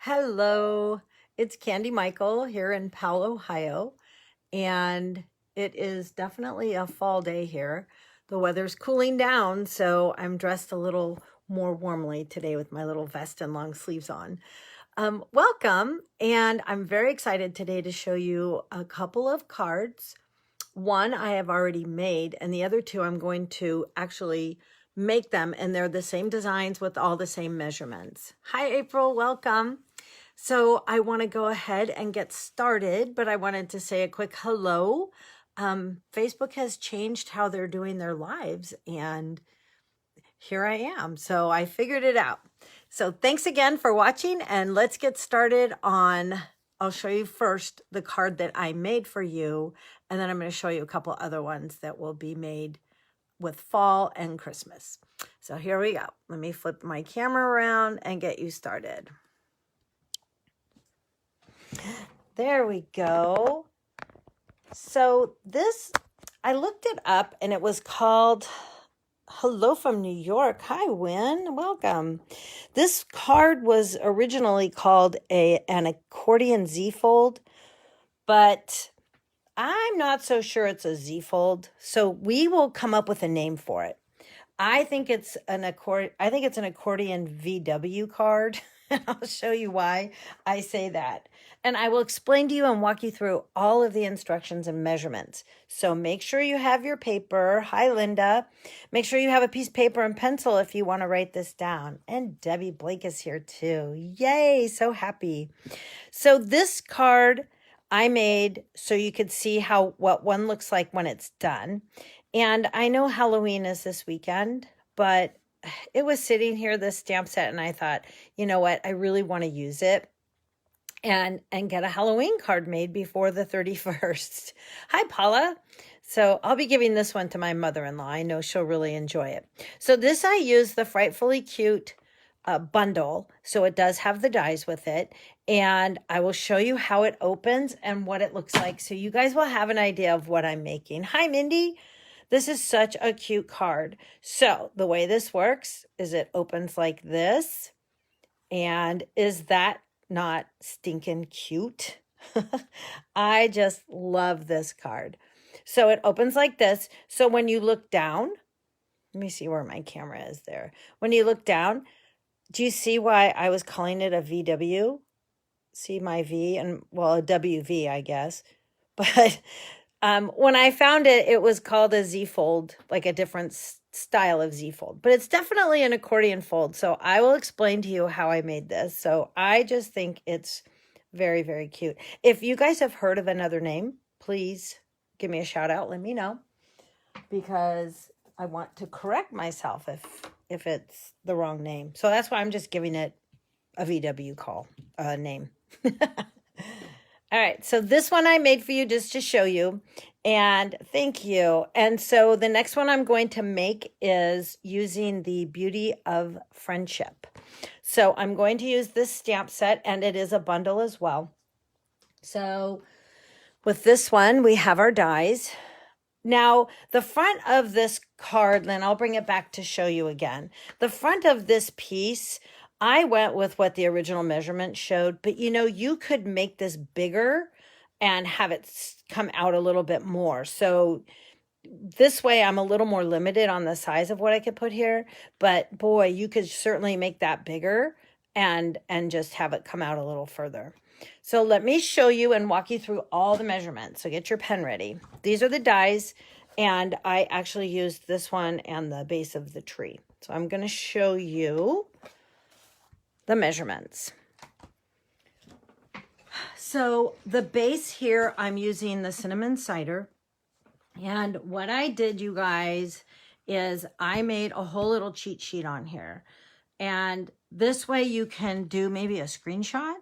Hello, it's Candy Michael here in Powell, Ohio, and it is definitely a fall day here. The weather's cooling down, so I'm dressed a little more warmly today with my little vest and long sleeves on. Welcome, and I'm very excited today to show you a couple of cards. One I have already made, and the other two I'm going to actually make them, and they're the same designs with all the same measurements. Hi, April, welcome. So I want to go ahead and get started, but I wanted to say a quick hello. Facebook has changed how they're doing their lives, and here I am. So I figured it out. So thanks again for watching, and let's get started on, I'll show you first the card that I made for you, and then I'm going to show you a couple other ones that will be made with fall and Christmas. So here we go. Let me flip my camera around and get you started. There we go. So this, I looked it up and it was called Hello from New York. Hi, Wynn. Welcome. This card was originally called an Accordion Z-fold, but I'm not so sure it's a Z-fold. So we will come up with a name for it. I think it's an Accordion VW card. And I'll show you why I say that. And I will explain to you and walk you through all of the instructions and measurements. So make sure you have your paper. Hi, Linda. Make sure you have a piece of paper and pencil if you want to write this down. And Debbie Blake is here too. Yay, so happy. So this card I made so you could see what one looks like when it's done. And I know Halloween is this weekend, but it was sitting here, this stamp set, and I thought, you know what, I really want to use it and get a Halloween card made before the 31st. Hi, Paula. So I'll be giving this one to my mother-in-law. I know she'll really enjoy it. So this I use the Frightfully Cute bundle. So it does have the dies with it. And I will show you how it opens and what it looks like. So you guys will have an idea of what I'm making. Hi, Mindy. This is such a cute card. So the way this works is it opens like this. And is that not stinking cute? I just love this card. So it opens like this. So when you look down, let me see where my camera is there. When you look down, do you see why I was calling it a VW? See my V and, well, a WV, I guess. But when I found it, it was called a Z-fold, like a different style of Z-fold. But it's definitely an accordion fold. So I will explain to you how I made this. So I just think it's very, very cute. If you guys have heard of another name, please give me a shout out. Let me know. Because I want to correct myself if it's the wrong name. So that's why I'm just giving it a VW name. All right, so this one I made for you just to show you, and thank you. And so the next one I'm going to make is using the Beauty of Friendship. So I'm going to use this stamp set, and it is a bundle as well. So with this one, we have our dies. Now, the front of this card, then I'll bring it back to show you again. The front of this piece, I went with what the original measurement showed, but you know, you could make this bigger and have it come out a little bit more. So this way I'm a little more limited on the size of what I could put here, but boy, you could certainly make that bigger and just have it come out a little further. So let me show you and walk you through all the measurements. So get your pen ready. These are the dies, and I actually used this one and the base of the tree. So I'm going to show you the measurements. So the base here, I'm using the cinnamon cider. And what I did, you guys, is I made a whole little cheat sheet on here. And this way you can do maybe a screenshot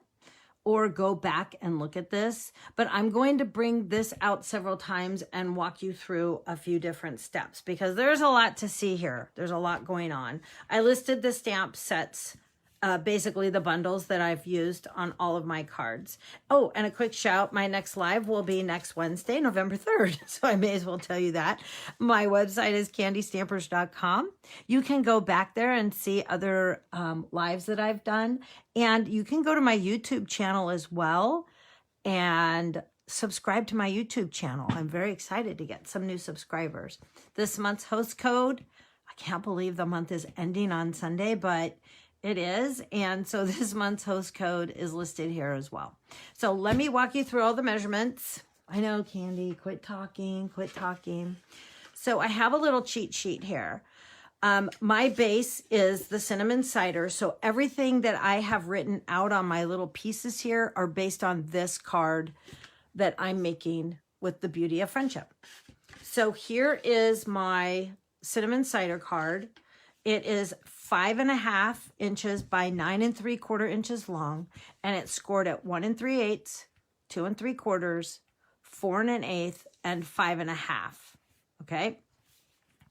or go back and look at this. But I'm going to bring this out several times and walk you through a few different steps because there's a lot to see here. There's a lot going on. I listed the stamp sets basically the bundles that I've used on all of my cards. Oh, and a quick shout, my next live will be next Wednesday, November 3rd. So I may as well tell you that. My website is candystampers.com. You can go back there and see other lives that I've done. And you can go to my YouTube channel as well and subscribe to my YouTube channel. I'm very excited to get some new subscribers. This month's host code, I can't believe the month is ending on Sunday, but it is. And so this month's host code is listed here as well. So let me walk you through all the measurements. I know, Candy, quit talking, quit talking. So I have a little cheat sheet here. My base is the cinnamon cider. So everything that I have written out on my little pieces here are based on this card that I'm making with the Beauty of Friendship. So here is my cinnamon cider card. It is 5.5 inches by 9 3/4 inches long, and it's scored at 1 3/8, 2 3/4, 4 1/8, and 5.5. Okay.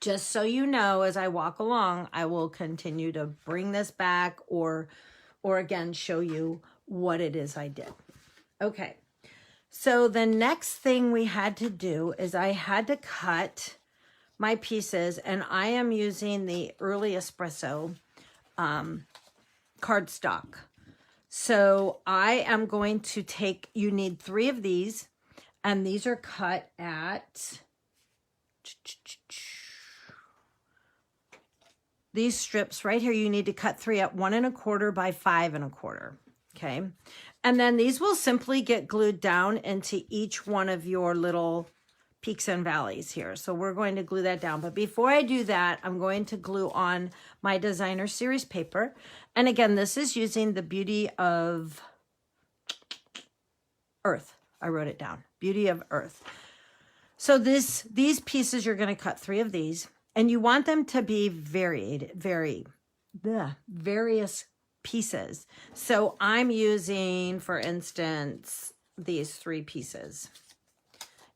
Just so you know, as I walk along, I will continue to bring this back or again, show you what it is I did. Okay. So the next thing we had to do is I had to cut my pieces, and I am using the Early Espresso cardstock. So I am going to take, you need 3 of these, and these are cut at, these strips right here, you need to cut 3 at 1 1/4 by 5 1/4. Okay. And then these will simply get glued down into each one of your little peaks and valleys here. So we're going to glue that down. But before I do that, I'm going to glue on my designer series paper. And again, this is using the Beauty of Earth. I wrote it down. Beauty of Earth. So these pieces, you're going to cut 3 of these. And you want them to be various pieces. So I'm using, for instance, these 3 pieces.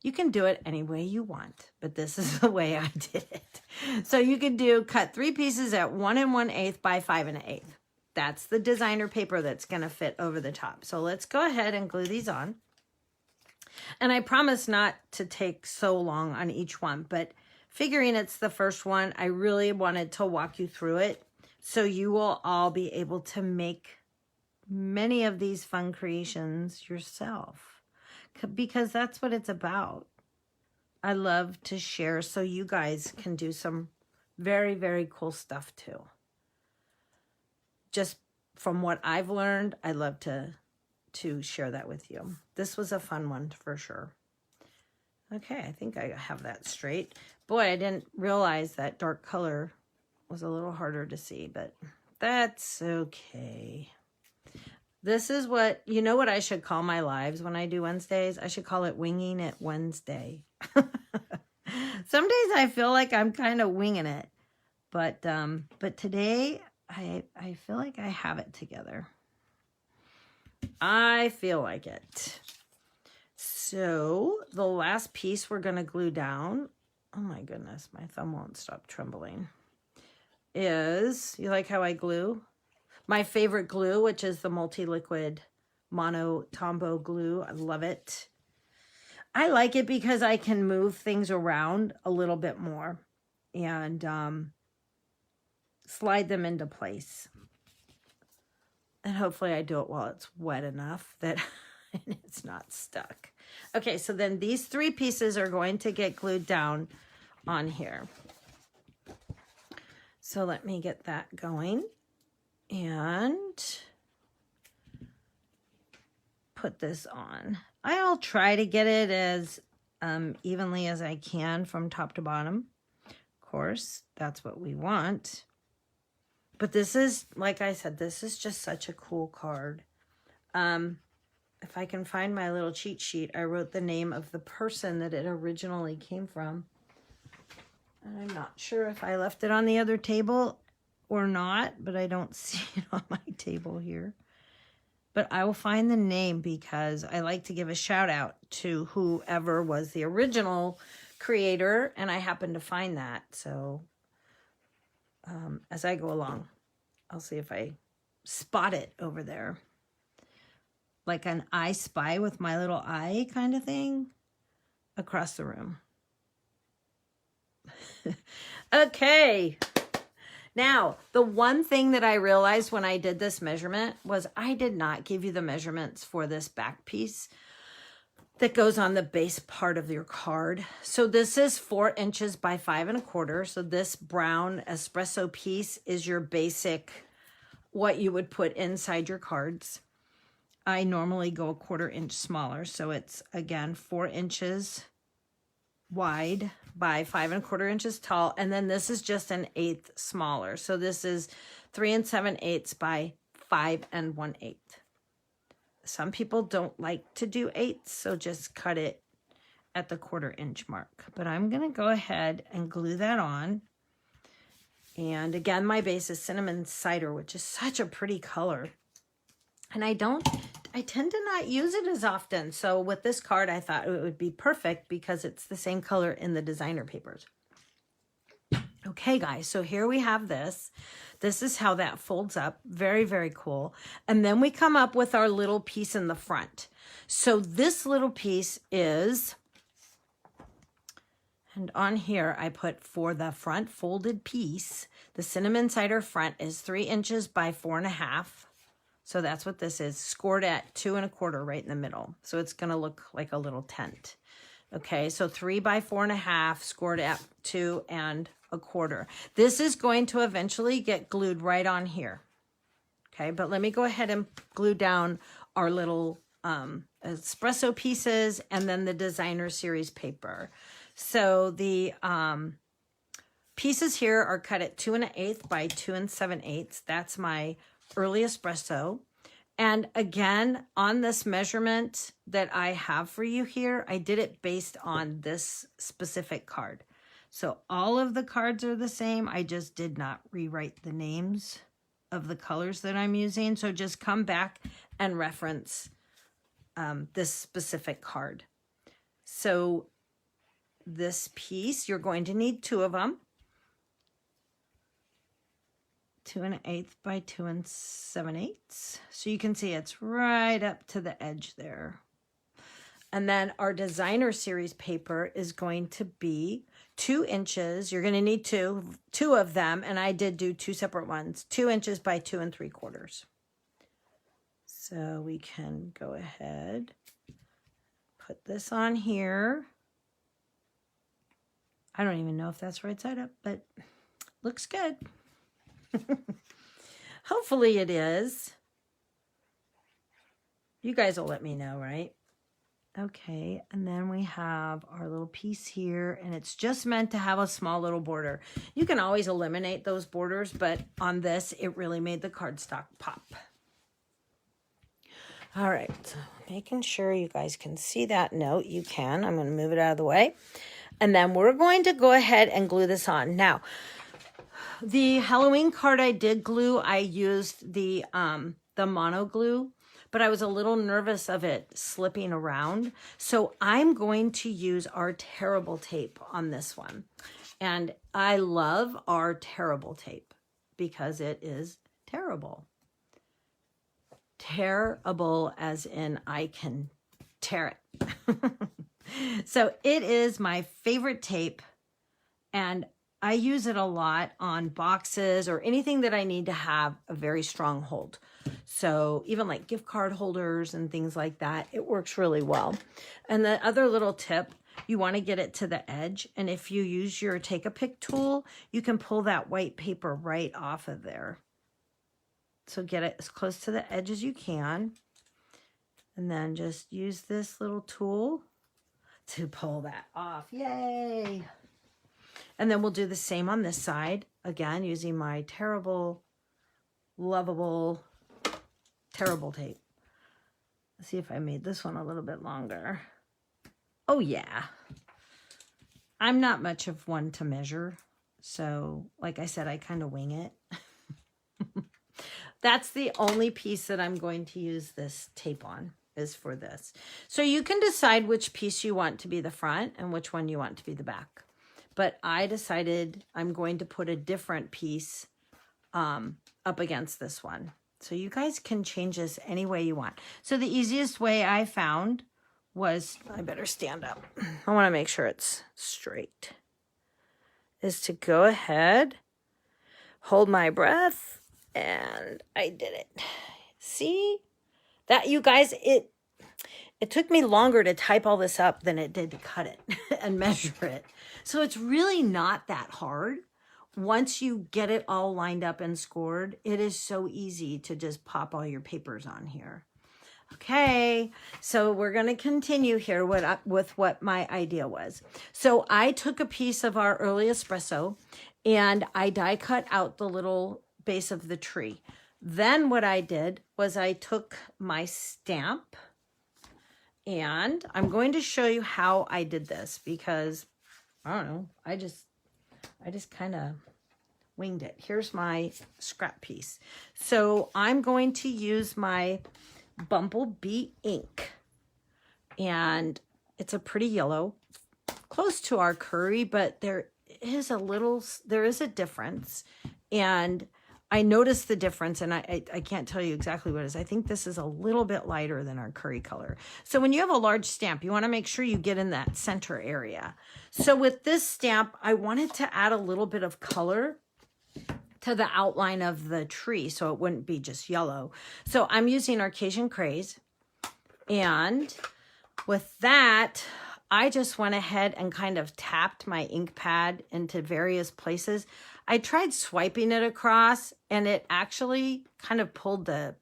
You can do it any way you want, but this is the way I did it. So you could cut 3 pieces at 1 1/8 by 5 1/8. That's the designer paper that's going to fit over the top. So let's go ahead and glue these on. And I promise not to take so long on each one, but figuring it's the first one, I really wanted to walk you through it so you will all be able to make many of these fun creations yourself. Because that's what it's about. I love to share so you guys can do some very, very cool stuff too. Just from what I've learned, I love to share that with you. This was a fun one for sure. Okay, I think I have that straight. Boy, I didn't realize that dark color was a little harder to see, but that's okay. This is what, you know what I should call my lives when I do Wednesdays? I should call it Winging It Wednesday. Some days I feel like I'm kind of winging it. But today I feel like I have it together. I feel like it. So the last piece we're going to glue down, oh my goodness, my thumb won't stop trembling, is, you like how I glue? My favorite glue, which is the multi-liquid Mono Tombow glue. I love it. I like it because I can move things around a little bit more and slide them into place. And hopefully I do it while it's wet enough that it's not stuck. Okay, so then these 3 pieces are going to get glued down on here. So let me get that going. And put this on. I'll try to get it as evenly as I can from top to bottom. Of course, that's what we want. But this is, like I said, this is just such a cool card. If I can find my little cheat sheet, I wrote the name of the person that it originally came from. And I'm not sure if I left it on the other table or not, but I don't see it on my table here. But I will find the name because I like to give a shout out to whoever was the original creator, and I happen to find that. So as I go along, I'll see if I spot it over there. Like an I Spy with my little eye kind of thing across the room. Okay. Now, the one thing that I realized when I did this measurement was I did not give you the measurements for this back piece that goes on the base part of your card. So this is 4 inches by 5 1/4. So this brown espresso piece is your basic, what you would put inside your cards. I normally go a 1/4 inch smaller. So it's, again, 4 inches wide by 5 1/4 inches tall. And then this is just an 1/8 smaller. So this is 3 7/8 by 5 1/8. Some people don't like to do 8s, so just cut it at the 1/4 inch mark. But I'm going to go ahead and glue that on. And again, my base is cinnamon cider, which is such a pretty color. And I tend to not use it as often. So with this card, I thought it would be perfect because it's the same color in the designer papers. Okay, guys, so here we have this. This is how that folds up. Very, very cool. And then we come up with our little piece in the front. So this little piece is, and on here I put for the front folded piece, the cinnamon cider front is 3 inches by 4 1/2. So that's what this is, scored at 2 1/4 right in the middle. So it's going to look like a little tent. Okay, so 3 by 4 1/2, scored at 2 1/4. This is going to eventually get glued right on here. Okay, but let me go ahead and glue down our little espresso pieces and then the designer series paper. So the pieces here are cut at 2 1/8 by 2 7/8. That's my early espresso. And again, on this measurement that I have for you here, I did it based on this specific card. So all of the cards are the same. I just did not rewrite the names of the colors that I'm using. So just come back and reference this specific card. So this piece, you're going to need 2 of them. 2 1/8 by 2 7/8. So you can see it's right up to the edge there. And then our designer series paper is going to be 2 inches. You're going to need two of them. And I did do 2 separate ones, 2 inches by 2 3/4. So we can go ahead, put this on here. I don't even know if that's right side up, but looks good. Hopefully it is. You guys will let me know, right? Okay, and then we have our little piece here, and it's just meant to have a small little border. You can always eliminate those borders, but on this, it really made the cardstock pop. All right, so making sure you guys can see that note. You can. I'm going to move it out of the way. And then we're going to go ahead and glue this on. Now, the Halloween card I did glue, I used the mono glue, but I was a little nervous of it slipping around. So I'm going to use our Terrible tape on this one. And I love our Terrible tape because it is terrible. Terrible as in I can tear it. So it is my favorite tape, and I use it a lot on boxes or anything that I need to have a very strong hold. So even like gift card holders and things like that, it works really well. And the other little tip, you want to get it to the edge. And if you use your Take-A-Pick tool, you can pull that white paper right off of there. So get it as close to the edge as you can. And then just use this little tool to pull that off. Yay! And then we'll do the same on this side. Again, using my terrible, lovable, terrible tape. Let's see if I made this one a little bit longer. Oh, yeah. I'm not much of one to measure. So, like I said, I kind of wing it. That's the only piece that I'm going to use this tape on, is for this. So you can decide which piece you want to be the front and which one you want to be the back. But I decided I'm going to put a different piece up against this one. So you guys can change this any way you want. So the easiest way I found was, I better stand up. I want to make sure it's straight, is to go ahead, hold my breath, and I did it. See? That, you guys, it took me longer to type all this up than it did to cut it and measure it. So it's really not that hard. Once you get it all lined up and scored, it is so easy to just pop all your papers on here. Okay, so we're going to continue here with what my idea was. So I took a piece of our early espresso and I die cut out the little base of the tree. Then what I did was I took my stamp, and I'm going to show you how I did this because, I don't know, I just kind of winged it. Here's my scrap piece. So I'm going to use my Bumblebee ink, and it's a pretty yellow, close to our curry, but there is a difference, and I noticed the difference, and I can't tell you exactly what it is. I think this is a little bit lighter than our curry color. So when you have a large stamp, you want to make sure you get in that center area. So with this stamp, I wanted to add a little bit of color to the outline of the tree so it wouldn't be just yellow. So I'm using Accordion craze, and with that, I just went ahead and kind of tapped my ink pad into various places. I tried swiping it across, and it actually kind of pulled the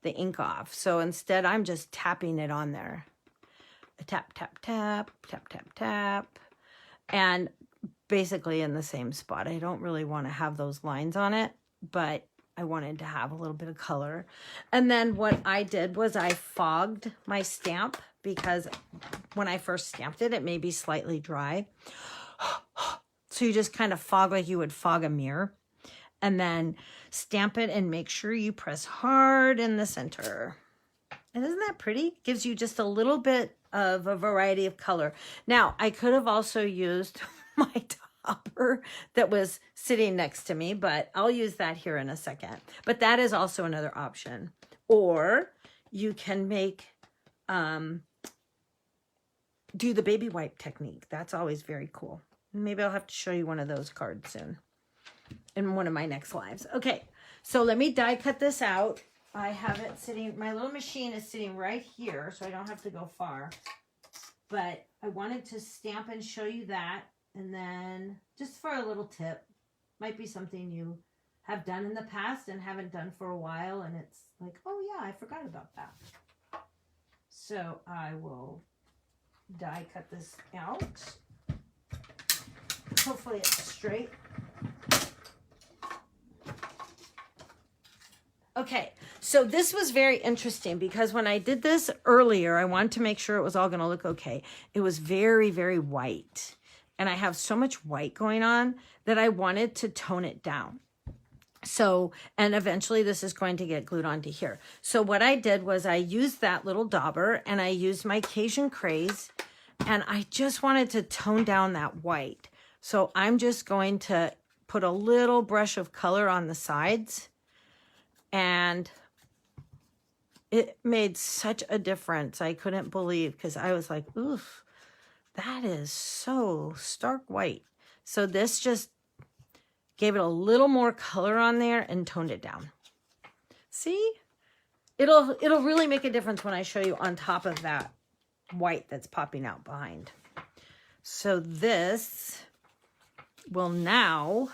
ink off. So instead, I'm just tapping it on there. Tap, tap, tap, tap, tap, tap. And basically in the same spot. I don't really want to have those lines on it, but I wanted to have a little bit of color. And then what I did was I fogged my stamp, because when I first stamped it, it may be slightly dry. So you just kind of fog like you would fog a mirror, and then stamp it and make sure you press hard in the center. And isn't that pretty? Gives you just a little bit of a variety of color. Now, I could have also used my topper that was sitting next to me, but I'll use that here in a second. But that is also another option. Or you can make, do the baby wipe technique. That's always very cool. Maybe I'll have to show you one of those cards soon in one of my next lives. Okay, so let me die cut this out. I have it sitting, my little machine is sitting right here, so I don't have to go far. But I wanted to stamp and show you that. And then just for a little tip, might be something you have done in the past and haven't done for a while. And it's like, oh yeah, I forgot about that. So I will die cut this out. Hopefully it's straight. Okay, so this was very interesting because when I did this earlier, I wanted to make sure it was all going to look okay. It was very, very white. And I have so much white going on that I wanted to tone it down. So, and eventually this is going to get glued onto here. So what I did was I used that little dauber and I used my Accordion craze, and I just wanted to tone down that white. So I'm just going to put a little brush of color on the sides, and it made such a difference. I couldn't believe, because I was like, oof, that is so stark white. So this just gave it a little more color on there and toned it down. See? It'll really make a difference when I show you on top of that white that's popping out behind. So this will now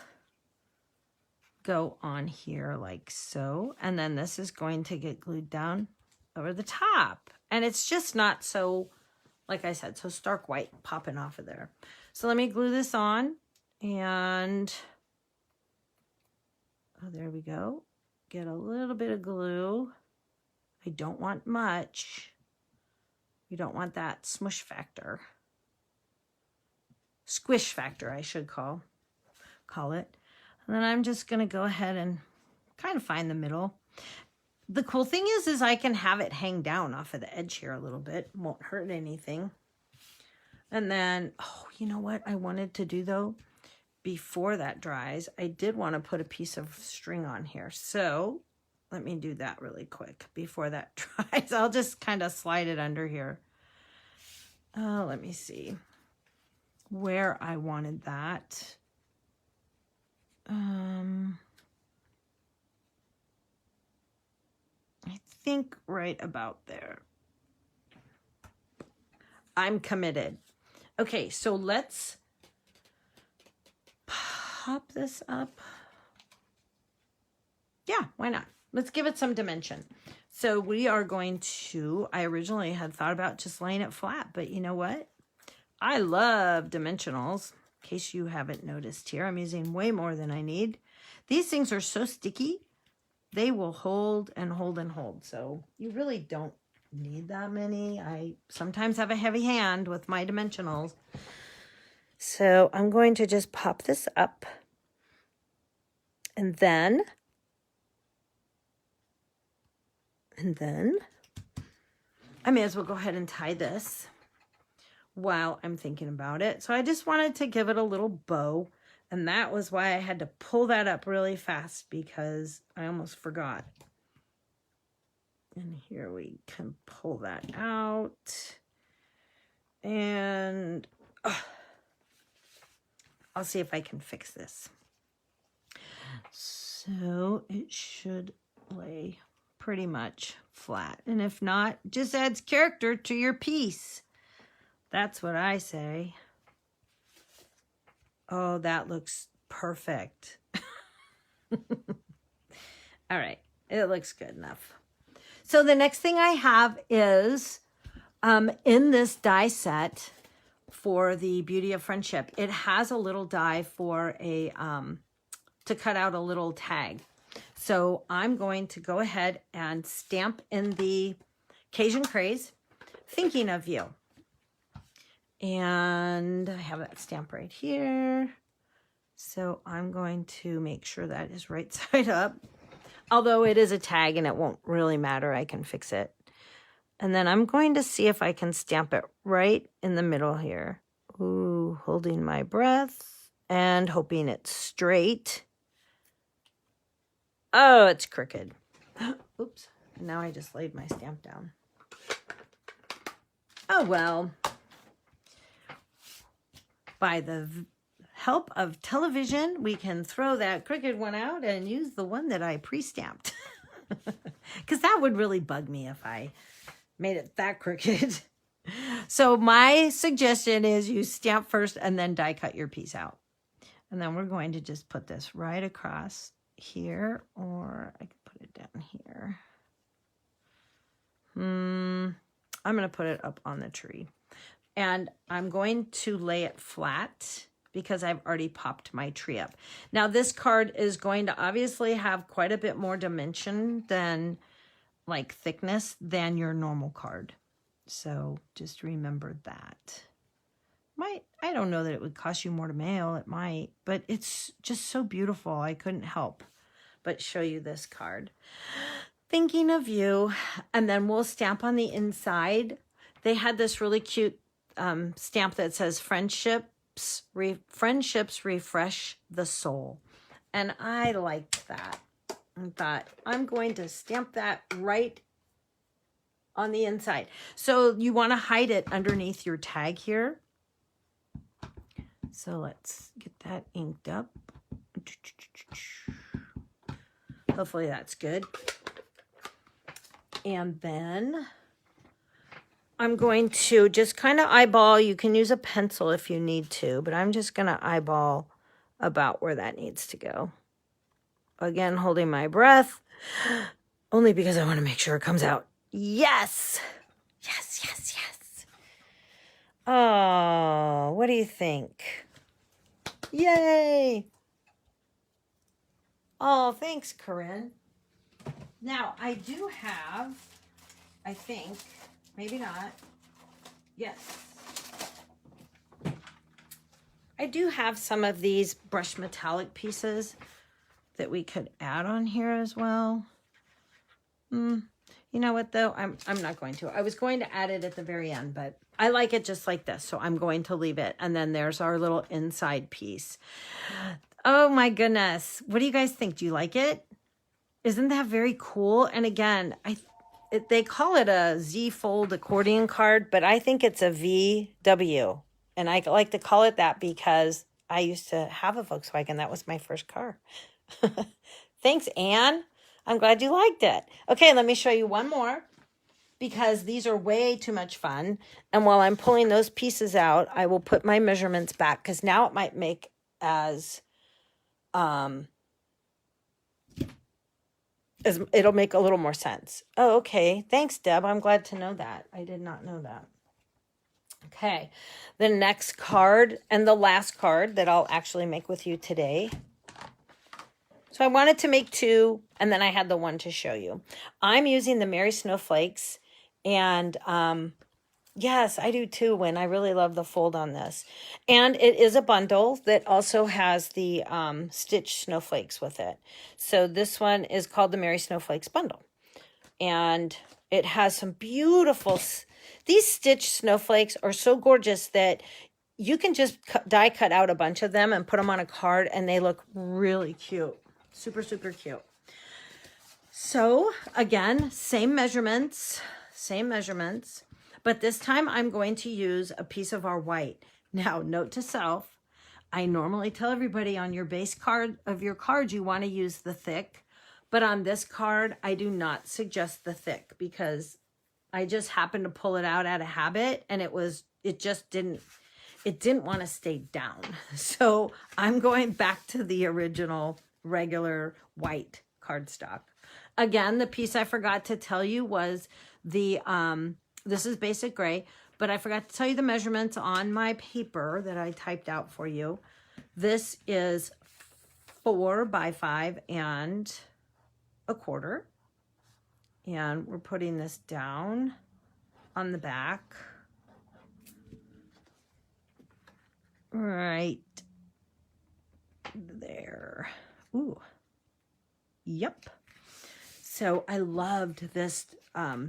go on here like so, and then this is going to get glued down over the top, and it's just not so, like I said, so stark white popping off of there. So let me glue this on, and oh, there we go. Get a little bit of glue. I don't want much. You don't want that smush factor. Squish factor, I should call it. And then I'm just going to go ahead and kind of find the middle. The cool thing is I can have it hang down off of the edge here a little bit. Won't hurt anything. And then, oh, you know what I wanted to do though? Before that dries, I did want to put a piece of string on here. So let me do that really quick before that dries. I'll just kind of slide it under here. Let me see where I wanted that. I think right about there. I'm committed. Okay, so let's pop this up. Yeah, why not? Let's give it some dimension. So we are going to, I originally had thought about just laying it flat, but you know what? I love dimensionals. In case you haven't noticed here, I'm using way more than I need. These things are so sticky, they will hold and hold and hold. So you really don't need that many. I sometimes have a heavy hand with my dimensionals. So I'm going to just pop this up. And then I may as well go ahead and tie this while I'm thinking about it. So I just wanted to give it a little bow. And that was why I had to pull that up really fast, because I almost forgot. And here we can pull that out. And I'll see if I can fix this. So it should lay pretty much flat. And if not, just adds character to your piece. That's what I say. Oh, that looks perfect. All right, it looks good enough. So the next thing I have is in this die set for the Beauty of Friendship, it has a little die for a to cut out a little tag. So I'm going to go ahead and stamp in the Cajun Craze, thinking of you. And I have that stamp right here. So I'm going to make sure that is right side up. Although it is a tag and it won't really matter, I can fix it. And then I'm going to see if I can stamp it right in the middle here. Ooh, holding my breath and hoping it's straight. Oh, it's crooked. Oops. Now I just laid my stamp down. Oh, well. By the help of television, we can throw that crooked one out and use the one that I pre-stamped. Because that would really bug me if I made it that crooked. So my suggestion is you stamp first and then die cut your piece out. And then we're going to just put this right across here, or I could put it down here. I'm going to put it up on the tree. And I'm going to lay it flat because I've already popped my tree up. Now this card is going to obviously have quite a bit more dimension than, like, thickness than your normal card. So just remember that. I don't know that it would cost you more to mail. It might, but it's just so beautiful. I couldn't help but show you this card. Thinking of you. And then we'll stamp on the inside. They had this really cute stamp that says friendships refresh the soul. And I liked that. I thought, I'm going to stamp that right on the inside. So you want to hide it underneath your tag here. So let's get that inked up. Hopefully that's good. And then I'm going to just kind of eyeball. You can use a pencil if you need to, but I'm just going to eyeball about where that needs to go. Again, holding my breath, only because I want to make sure it comes out. Yes! Yes, yes, yes. Oh, what do you think? Yay! Oh, thanks, Corinne. Now, I do have, I think, maybe not. Yes. I do have some of these brushed metallic pieces that we could add on here as well. You know what, though? I'm not going to. I was going to add it at the very end, but I like it just like this, so I'm going to leave it. And then there's our little inside piece. Oh, my goodness. What do you guys think? Do you like it? Isn't that very cool? And again, they call it a Z Fold accordion card, but I think it's a VW. And I like to call it that because I used to have a Volkswagen. That was my first car. Thanks, Anne. I'm glad you liked it. Okay, let me show you one more because these are way too much fun. And while I'm pulling those pieces out, I will put my measurements back because now it might make it'll make a little more sense. Oh, okay. Thanks, Deb. I'm glad to know that. I did not know that. Okay. The next card and the last card that I'll actually make with you today. So I wanted to make two, and then I had the one to show you. I'm using the Merry Snowflakes, and yes, I do too, Win. I really love the fold on this. And it is a bundle that also has the stitched snowflakes with it. So this one is called the Merry Snowflakes Bundle. And it has some beautiful... These stitched snowflakes are so gorgeous that you can just die cut out a bunch of them and put them on a card, and they look really cute. Super, super cute. So, again, same measurements. But this time I'm going to use a piece of our white. Now, note to self, I normally tell everybody on your base card of your card, you want to use the thick. But on this card, I do not suggest the thick because I just happened to pull it out of habit and it didn't want to stay down. So I'm going back to the original regular white cardstock. Again, the piece I forgot to tell you was the, this is basic gray, but I forgot to tell you the measurements on my paper that I typed out for you. This is 4 by 5 and a quarter. And we're putting this down on the back. Right there. Ooh. Yep. So I loved this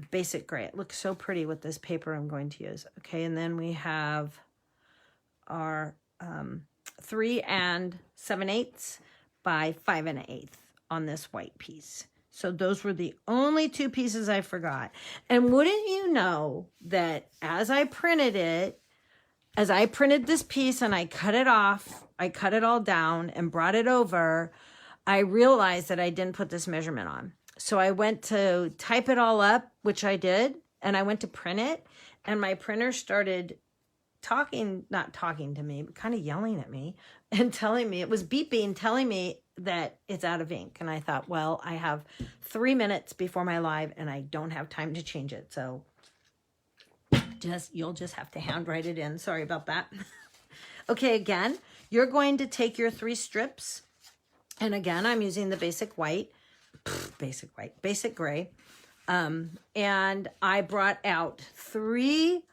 basic gray. It looks so pretty with this paper I'm going to use. Okay, and then we have our 3 7/8 by 5 1/8 on this white piece. So those were the only two pieces I forgot. And wouldn't you know that as I printed this piece and I cut it off, I cut it all down and brought it over, I realized that I didn't put this measurement on. So I went to type it all up, which I did, and I went to print it, and my printer started not talking to me, but kind of yelling at me and telling me, it was beeping, telling me that it's out of ink. And I thought, well, I have 3 minutes before my live and I don't have time to change it. So you'll just have to handwrite it in. Sorry about that. Okay, again, you're going to take your 3 strips. And again, I'm using the basic gray. And I brought out 3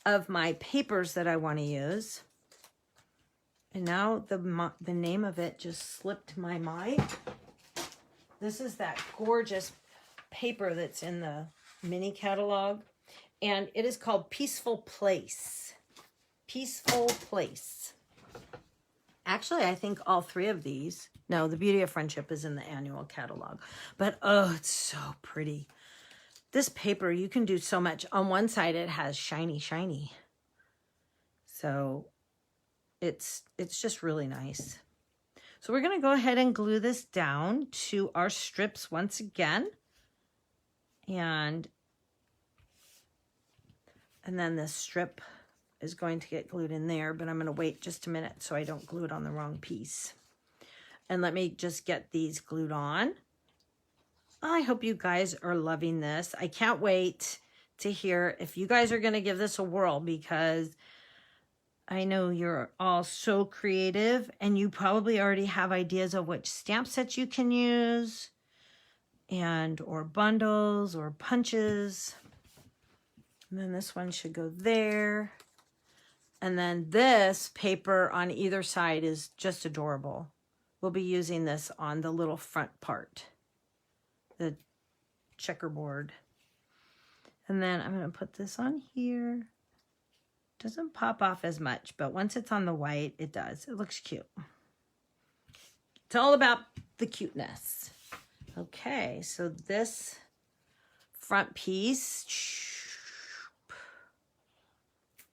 of my papers that I want to use. And now the name of it just slipped my mind. This is that gorgeous paper that's in the mini catalog. And it is called Peaceful Place. Peaceful Place. Actually, I think all 3 of these. No, The Beauty of Friendship is in the annual catalog. But, oh, it's so pretty. This paper, you can do so much. On one side, it has shiny. So it's just really nice. So we're going to go ahead and glue this down to our strips once again. And then this strip is going to get glued in there, but I'm going to wait just a minute so I don't glue it on the wrong piece. And let me just get these glued on. I hope you guys are loving this. I can't wait to hear if you guys are going to give this a whirl, because I know you're all so creative and you probably already have ideas of which stamp sets you can use or bundles or punches. And then this one should go there. And then this paper on either side is just adorable. We'll be using this on the little front part, the checkerboard. And then I'm going to put this on here. Doesn't pop off as much, but once it's on the white, it does. It looks cute. It's all about the cuteness. Okay, so this front piece,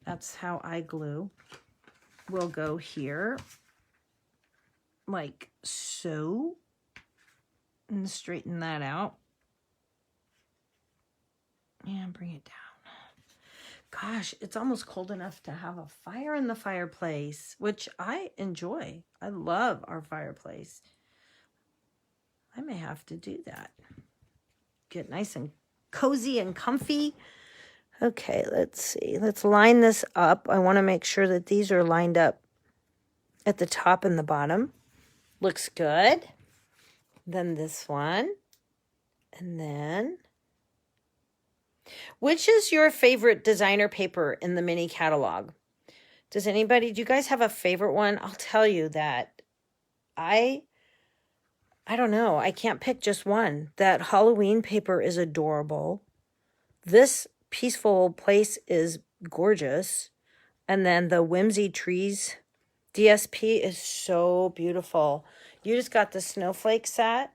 that's how I glue, will go here, like so, and straighten that out. And bring it down. Gosh, it's almost cold enough to have a fire in the fireplace, which I enjoy. I love our fireplace. I may have to do that. Get nice and cozy and comfy. Okay, let's see. Let's line this up. I want to make sure that these are lined up at the top and the bottom. Looks good. Then this one. And then... which is your favorite designer paper in the mini catalog? Do you guys have a favorite one? I'll tell you that I don't know. I can't pick just one. That Halloween paper is adorable. This Peaceful Place is gorgeous. And then the Whimsy Trees DSP is so beautiful. You just got the snowflake set?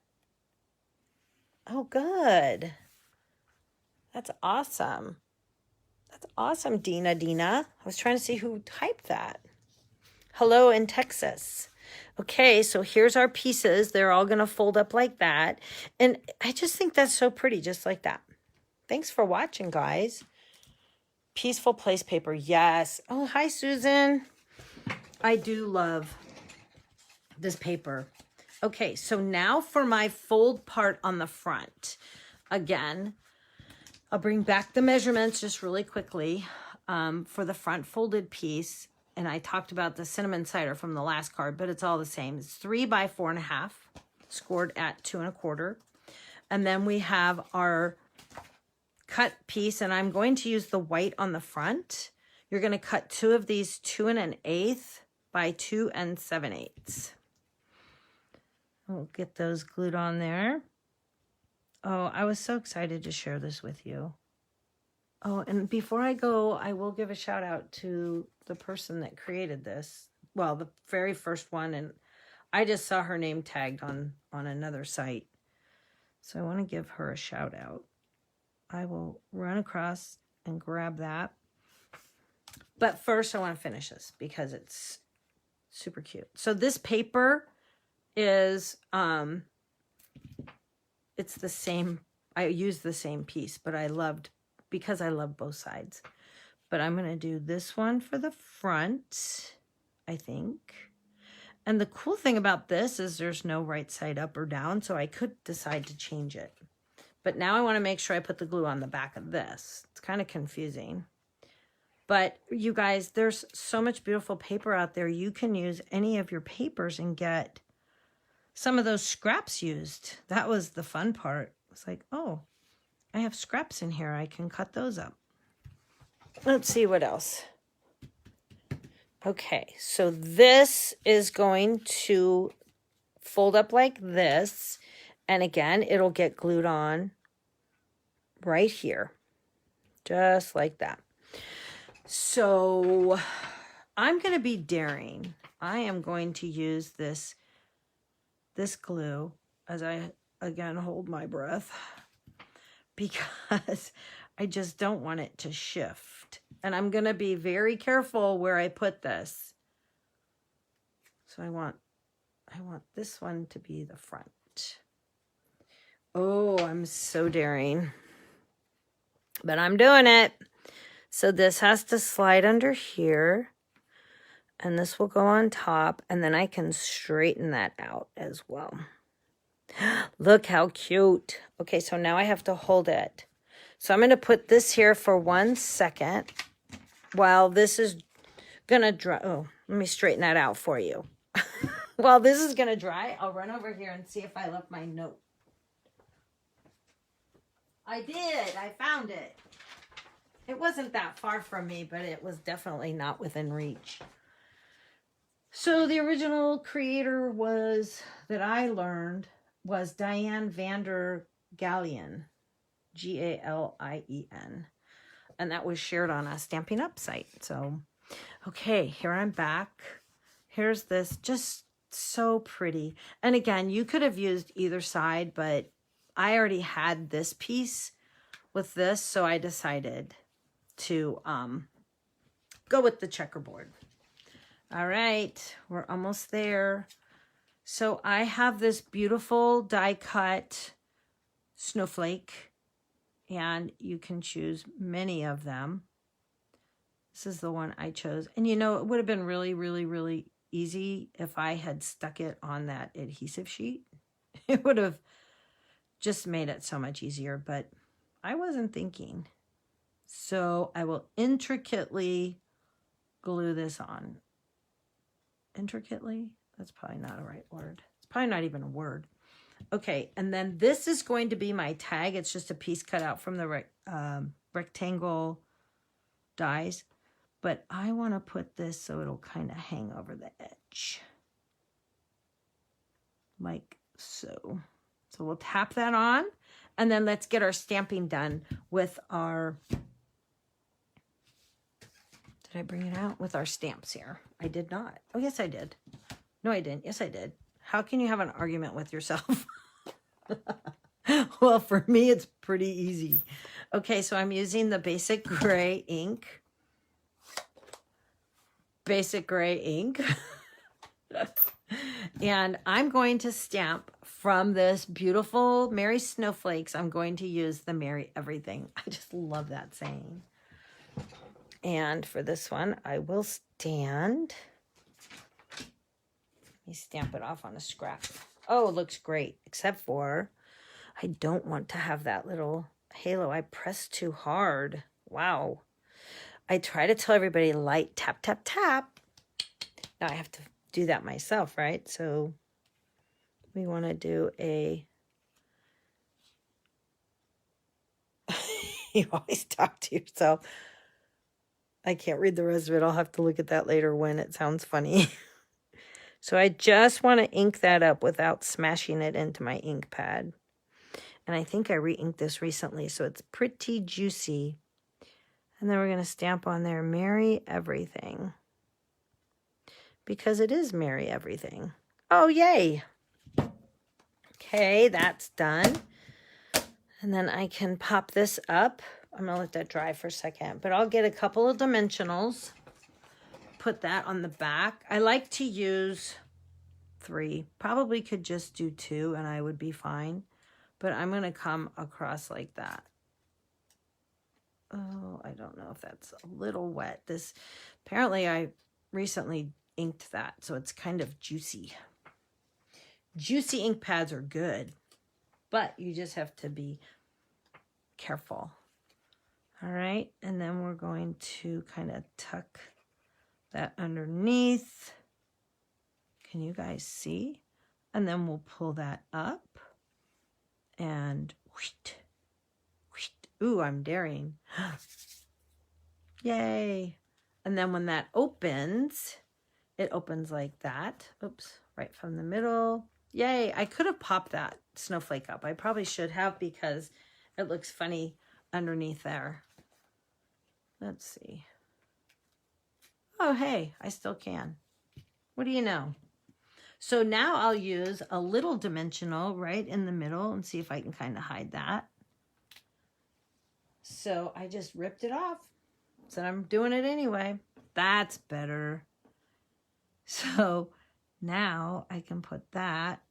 Oh, good. That's awesome. That's awesome, Dina. I was trying to see who typed that. Hello in Texas. Okay, so here's our pieces. They're all going to fold up like that. And I just think that's so pretty, just like that. Thanks for watching, guys. Peaceful Place paper. Yes. Oh, hi, Susan. I do love this paper. Okay, so now for my fold part on the front. Again, I'll bring back the measurements just really quickly for the front folded piece. And I talked about the cinnamon cider from the last card, but it's all the same. It's 3 by 4.5, scored at 2 1/4. And then we have our cut piece, and I'm going to use the white on the front. You're going to cut 2 of these 2 1/8 by 2 7/8. We'll get those glued on there. Oh, I was so excited to share this with you. Oh, and before I go, I will give a shout out to the person that created this. Well, the very first one, and I just saw her name tagged on another site. So I want to give her a shout out. I will run across and grab that. But first, I want to finish this because it's super cute. So this paper is... it's the same, I used the same piece, but because I love both sides. But I'm going to do this one for the front, I think. And the cool thing about this is there's no right side up or down, so I could decide to change it. But now I want to make sure I put the glue on the back of this. It's kind of confusing. But you guys, there's so much beautiful paper out there. You can use any of your papers and get some of those scraps used. That was the fun part. It's like, oh, I have scraps in here. I can cut those up. Let's see what else. Okay, so this is going to fold up like this. And again, it'll get glued on right here. Just like that. So I'm going to be daring. I am going to use this glue as I, again, hold my breath because I just don't want it to shift. And I'm going to be very careful where I put this. So I want this one to be the front. Oh, I'm so daring. But I'm doing it. So this has to slide under here. And this will go on top, and then I can straighten that out as well. Look how cute. Okay, so now I have to hold it. So I'm going to put this here for 1 second while this is going to dry. Oh, let me straighten that out for you. While this is going to dry, I'll run over here and see if I left my note. I did. I found it. It wasn't that far from me, but it was definitely not within reach. So the original creator that I learned was Diane Vander Galien, Galien. And that was shared on a Stampin' Up site. So, okay, here I'm back. Here's this, just so pretty. And again, you could have used either side, but I already had this piece with this, so I decided to go with the checkerboard. All right, we're almost there. So I have this beautiful die cut snowflake, and you can choose many of them. This is the one I chose. And you know, it would have been really, really, really easy if I had stuck it on that adhesive sheet. It would have just made it so much easier, but I wasn't thinking. So I will intricately glue this on. Intricately? That's probably not a right word. It's probably not even a word. Okay, and then this is going to be my tag. It's just a piece cut out from the rectangle dies. But I want to put this so it'll kind of hang over the edge. Like so. So we'll tap that on. And then let's get our stamping done with our... Did I bring it out? With our stamps here. I did not. Oh, yes, I did. No, I didn't. Yes, I did. How can you have an argument with yourself? Well, for me, it's pretty easy. Okay, so I'm using the basic gray ink. Basic gray ink. And I'm going to stamp from this beautiful Merry Snowflakes. I'm going to use the Merry Everything. I just love that saying. And for this one, I will stand. Let me stamp it off on a scrap. Oh, it looks great, except for I don't want to have that little halo. I pressed too hard. Wow. I try to tell everybody light tap, tap, tap. Now I have to do that myself, right? So we want to do a... You always talk to yourself. I can't read the rest of it. I'll have to look at that later when it sounds funny. So I just want to ink that up without smashing it into my ink pad. And I think I re-inked this recently, so it's pretty juicy. And then we're going to stamp on there, Merry Everything. Because it is Merry Everything. Oh, yay! Okay, that's done. And then I can pop this up. I'm going to let that dry for a second. But I'll get a couple of dimensionals. Put that on the back. I like to use 3. Probably could just do 2 and I would be fine. But I'm going to come across like that. Oh, I don't know if that's a little wet. This, apparently I recently inked that, so it's kind of juicy. Juicy ink pads are good, but you just have to be careful. All right, and then we're going to kind of tuck that underneath. Can you guys see? And then we'll pull that up and whoosh, whoosh. Ooh, I'm daring. Yay. And then when that opens, it opens like that. Oops, right from the middle. Yay, I could have popped that snowflake up. I probably should have because it looks funny underneath there. Let's see. Oh, hey, I still can. What do you know? So now I'll use a little dimensional right in the middle and see if I can kind of hide that. So I just ripped it off. Said I'm doing it anyway. That's better. So now I can put that.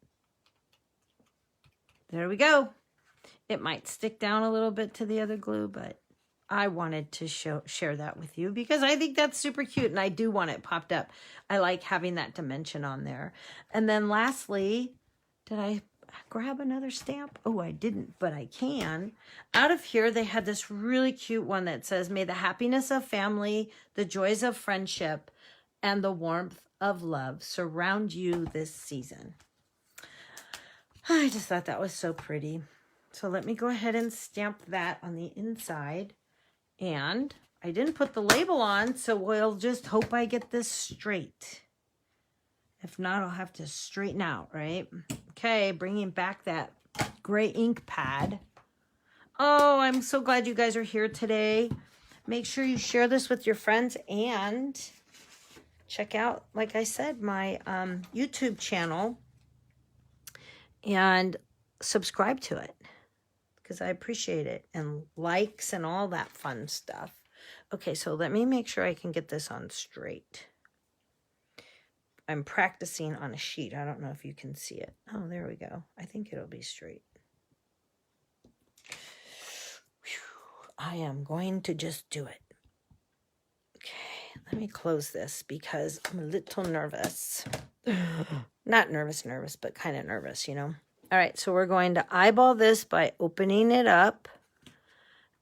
There we go. It might stick down a little bit to the other glue, but I wanted to share that with you because I think that's super cute and I do want it popped up. I like having that dimension on there. And then lastly, did I grab another stamp? Oh, I didn't, but I can. Out of here, they had this really cute one that says, "May the happiness of family, the joys of friendship, and the warmth of love surround you this season." I just thought that was so pretty. So let me go ahead and stamp that on the inside. And I didn't put the label on, so we'll just hope I get this straight. If not, I'll have to straighten out, right? Okay, bringing back that gray ink pad. Oh, I'm so glad you guys are here today. Make sure you share this with your friends and check out, like I said, my YouTube channel and subscribe to it. because I appreciate it, and likes and all that fun stuff. Okay, so let me make sure I can get this on straight. I'm practicing on a sheet. I don't know if you can see it. Oh, there we go. I think it'll be straight. Whew. I am going to just do it. Okay, let me close this because I'm a little nervous. Not nervous, but kind of nervous, you know. All right, so we're going to eyeball this by opening it up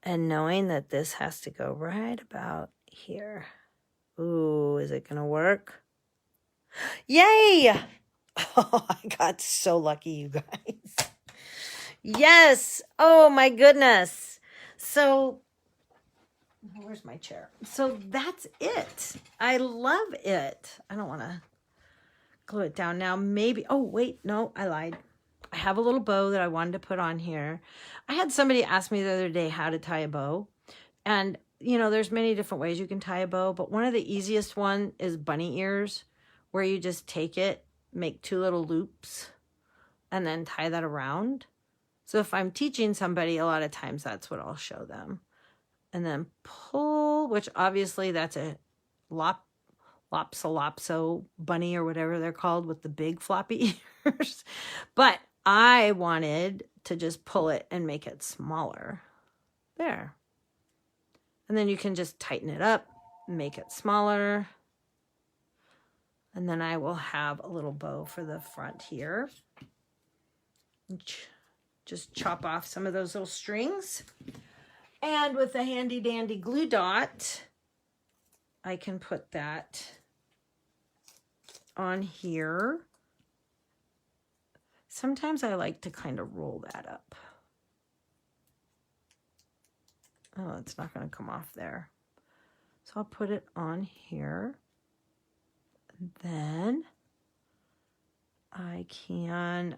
and knowing that this has to go right about here. Ooh, is it going to work? Yay! Oh, I got so lucky, you guys. Yes! Oh, my goodness. So, where's my chair? So that's it. I love it. I don't want to glue it down now. Maybe, oh, wait, no, I lied. I have a little bow that I wanted to put on here. I had somebody ask me the other day how to tie a bow. And, you know, there's many different ways you can tie a bow, but one of the easiest one is bunny ears, where you just take it, make 2 little loops, and then tie that around. So if I'm teaching somebody, a lot of times that's what I'll show them. And then pull, which obviously that's a lopsalopso bunny or whatever they're called with the big floppy ears. But I wanted to just pull it and make it smaller. There. And then you can just tighten it up, make it smaller. And then I will have a little bow for the front here. Just chop off some of those little strings. And with a handy dandy glue dot, I can put that on here. Sometimes I like to kind of roll that up. Oh, it's not going to come off there. So I'll put it on here. Then I can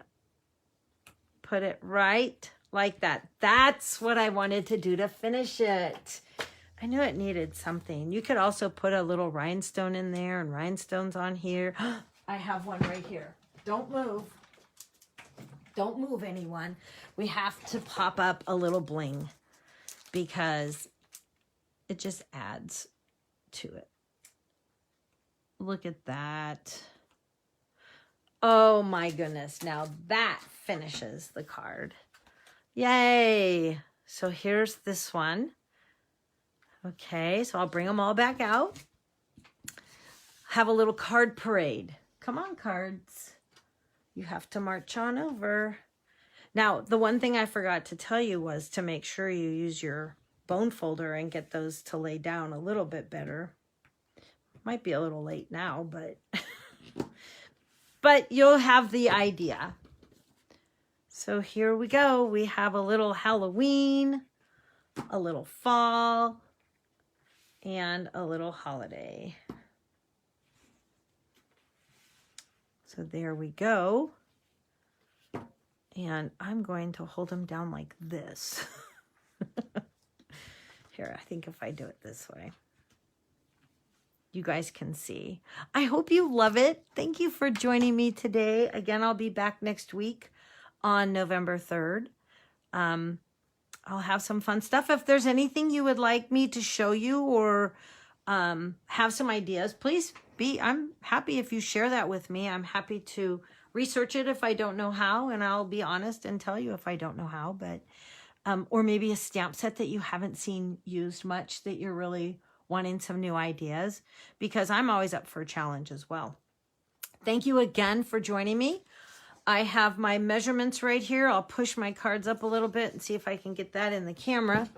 put it right like that. That's what I wanted to do to finish it. I knew it needed something. You could also put a little rhinestone in there and rhinestones on here. I have one right here. Don't move. Don't move, anyone. We have to pop up a little bling because it just adds to it. Look at that. Oh my goodness. Now that finishes the card. Yay. So here's this one. Okay, so I'll bring them all back out. Have a little card parade. Come on, cards. You have to march on over. Now, the one thing I forgot to tell you was to make sure you use your bone folder and get those to lay down a little bit better. Might be a little late now, but but you'll have the idea. So here we go. We have a little Halloween, a little fall, and a little holiday. So there we go. And I'm going to hold them down like this. Here, I think if I do it this way, you guys can see. I hope you love it. Thank you for joining me today. Again, I'll be back next week on November 3rd. I'll have some fun stuff. If there's anything you would like me to show you or have some ideas, please I'm happy if you share that with me. I'm happy to research it if I don't know how, and I'll be honest and tell you if I don't know how, but or maybe a stamp set that you haven't seen used much that you're really wanting some new ideas, because I'm always up for a challenge as well. Thank you again for joining me. I have my measurements right here. I'll push my cards up a little bit and see if I can get that in the camera.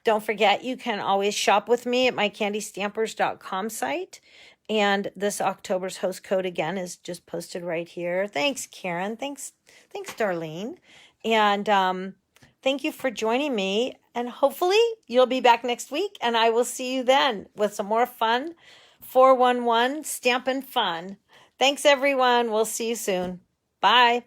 Don't forget, you can always shop with me at my candystampers.com site. And this October's host code again is just posted right here. Thanks, Karen. Thanks, Darlene. And thank you for joining me. And hopefully you'll be back next week. And I will see you then with some more fun 411 Stampin' Fun. Thanks, everyone. We'll see you soon. Bye.